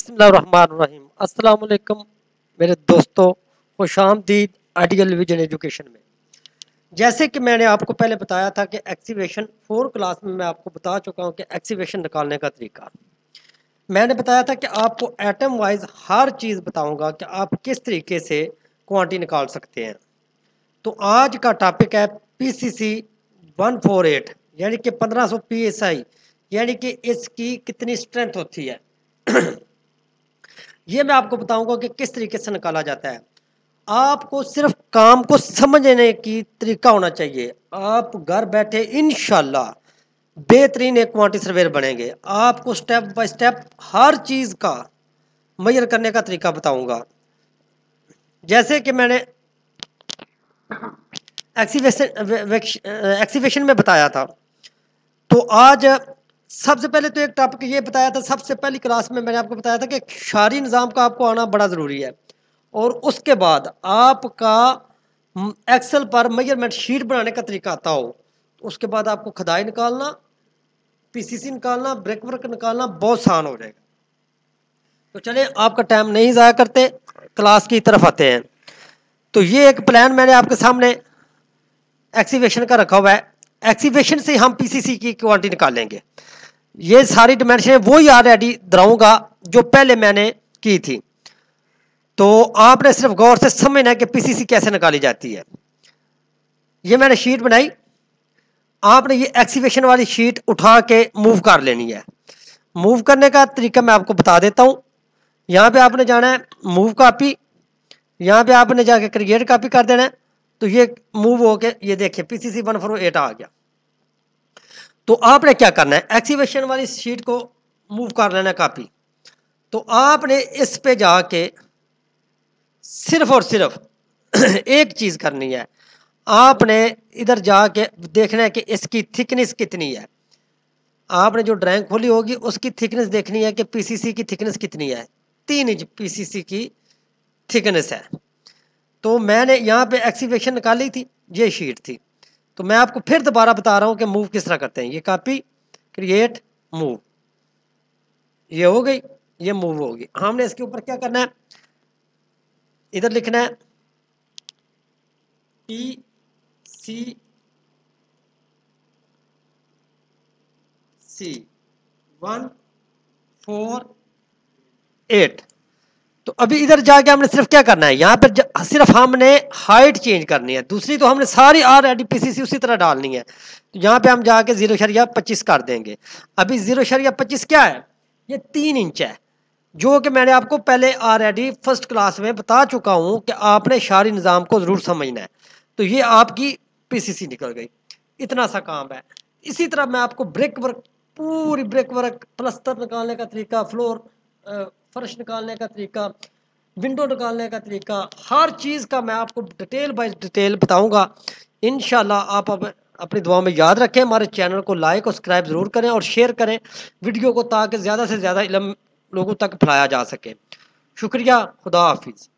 बिस्मिल्लाहिर्रहमानिर्रहीम। अस्सलाम वालेकुम मेरे दोस्तों, खुशामदीद आइडियल विजन एजुकेशन में। जैसे कि मैंने आपको पहले बताया था कि एक्सीवेशन 4 क्लास में मैं आपको बता चुका हूं कि एक्सीवेशन निकालने का तरीका। मैंने बताया था कि आपको एटम वाइज हर चीज़ बताऊंगा कि आप किस तरीके से क्वांटिटी निकाल सकते हैं। तो आज का टॉपिक है पीसीसी 148 यानी कि 1500 पीएसआई, यानी कि इसकी कितनी स्ट्रेंथ होती है। ये मैं आपको बताऊंगा कि किस तरीके से निकाला जाता है। आपको सिर्फ काम को समझने की तरीका होना चाहिए। आप घर बैठे इंशाल्लाह बेहतरीन एक क्वांटिटी सर्वेयर बनेंगे। आपको स्टेप बाय स्टेप हर चीज का मेजर करने का तरीका बताऊंगा। जैसे कि मैंने एक्सीवेशन में बताया था, तो आज सबसे पहले तो एक टॉपिक ये बताया था। सबसे पहली क्लास में मैंने आपको बताया था कि शारी निज़ाम का आपको आना बड़ा ज़रूरी है, और उसके बाद आपका एक्सेल पर मेजरमेंट शीट बनाने का तरीका आता हो। तो उसके बाद आपको खदाई निकालना, पीसीसी निकालना, ब्रेक वर्क निकालना बहुत आसान हो जाएगा। तो चले आपका टाइम नहीं ज़ाया करते, क्लास की तरफ आते हैं। तो ये एक प्लान मैंने आपके सामने एक्सीवेशन का रखा हुआ है। एक्सीवेशन से हम पीसीसी की क्वांटिटी निकालेंगे। ये सारी डिमेंशन वही ऑलरेडी दोहराऊंगा जो पहले मैंने की थी। तो आपने सिर्फ गौर से समझना है कि पीसीसी कैसे निकाली जाती है। ये मैंने शीट बनाई, आपने ये एक्सीवेशन वाली शीट उठा के मूव कर लेनी है। मूव करने का तरीका मैं आपको बता देता हूं। यहां पे आपने जाना है मूव कॉपी, यहां पे आपने जाके क्रिएट कॉपी कर देना है। तो ये मूव होके ये देखिए पीसीसी 148 आ गया। तो आपने क्या करना है, एक्सीवेशन वाली शीट को मूव कर लेना है कॉपी। तो आपने इस पे जाके सिर्फ और सिर्फ एक चीज करनी है। आपने इधर जाके देखना है कि इसकी थिकनेस कितनी है। आपने जो ड्राइंग खोली होगी उसकी थिकनेस देखनी है कि पीसीसी की थिकनेस कितनी है। 3 इंच पीसीसी की थिकनेस है। तो मैंने यहाँ पे एक्सीवेशन निकाली थी, ये शीट थी। तो मैं आपको फिर दोबारा बता रहा हूँ कि मूव किस तरह करते हैं। ये कॉपी, क्रिएट, मूव, ये हो गई, ये मूव होगी। हमने इसके ऊपर क्या करना है, इधर लिखना है पी सी सी 148। तो अभी इधर जाके हमने सिर्फ क्या करना है, यहाँ पर सिर्फ हमने हाइट चेंज करनी है। दूसरी तो हमने सारी ऑलरेडी पीसीसी उसी तरह डालनी है। तो यहाँ पे हम जाके 0.25 कर देंगे। अभी 0.25 क्या है, ये 3 इंच है, जो कि मैंने आपको पहले ऑलरेडी फर्स्ट क्लास में बता चुका हूं कि आपने शारी निज़ाम को जरूर समझना है। तो ये आपकी पीसीसी निकल गई, इतना सा काम है। इसी तरह मैं आपको ब्रेक वर्क, पूरी ब्रेक वर्क, प्लस्तर निकालने का तरीका, फ्लोर फर्श निकालने का तरीका, विंडो निकालने का तरीका, हर चीज़ का मैं आपको डिटेल बाय डिटेल बताऊंगा। इंशाल्लाह आप अपनी दुआ में याद रखें। हमारे चैनल को लाइक और सब्सक्राइब ज़रूर करें और शेयर करें वीडियो को, ताकि ज़्यादा से ज़्यादा इल्म लोगों तक फैलाया जा सके। शुक्रिया, खुदा हाफिज़।